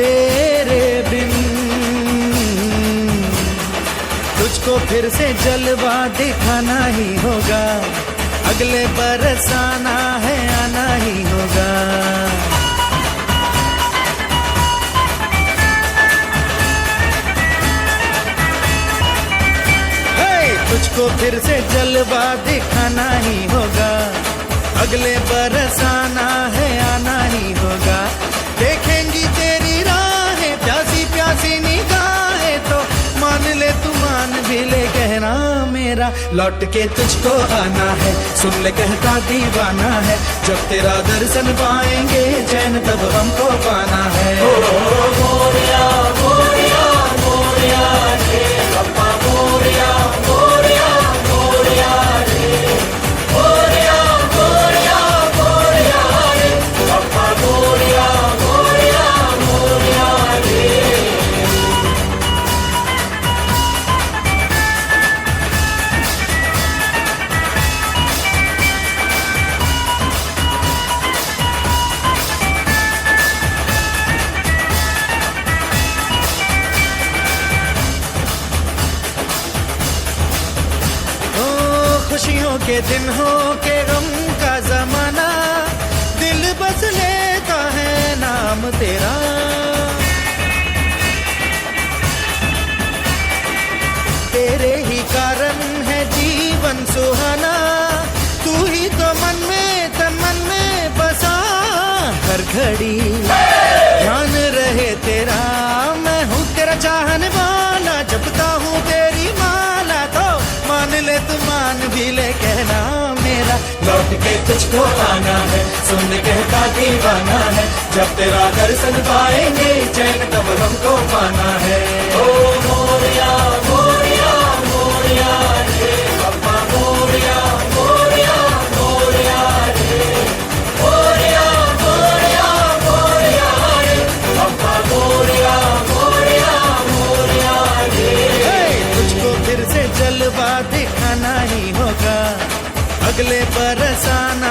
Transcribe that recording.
तेरे बिन। तुझको फिर से जलवा दिखाना ही होगा, अगले बरस आना है, आना ही होगा। तुझको फिर से जलवा दिखाना ही होगा, अगले बरस आना है, आना ही होगा। देखेंगी तेरी राहें प्यासी प्यासी निगाहें, तो मान ले तू मान भी ले कहना मेरा, लौट के तुझको आना है, सुन ले कहता दीवाना है। जब तेरा दर्शन पाएंगे चैन तब हमको पाना है। मोरिया मोरिया मोरिया रे अप्पा मोरिया मोरिया मोरिया रे, मोरिया मोरिया मोरिया रे अप्पा मोरिया मोरिया मोरिया रे। खुशियों के दिन हो के गम का जमाना, दिल बस लेता है नाम तेरा। तेरे ही कारण है जीवन सुहाना, तू ही तो मन में तन मन में बसा। हर घड़ी ध्यान रहे तेरा, मैं हूँ तेरा चाहने वाला, जपता हूँ तेरी माला, तो मान ले तू मान भी ले कहना मेरा, लौट के तुझको आना है, सुन कहता दीवाना है। जब तेरा दर्शन पाएंगे चैन तब हमको पाना है। ओ मोरिया मोरिया मोरिया रे अप्पा मोरिया मोरिया मोरिया रे, मोरिया मोरिया मोरिया रे अप्पा मोरिया मोरिया मोरिया रे। तुझको फिर से जलवा दिखाना ही होगा, अगले बरस आना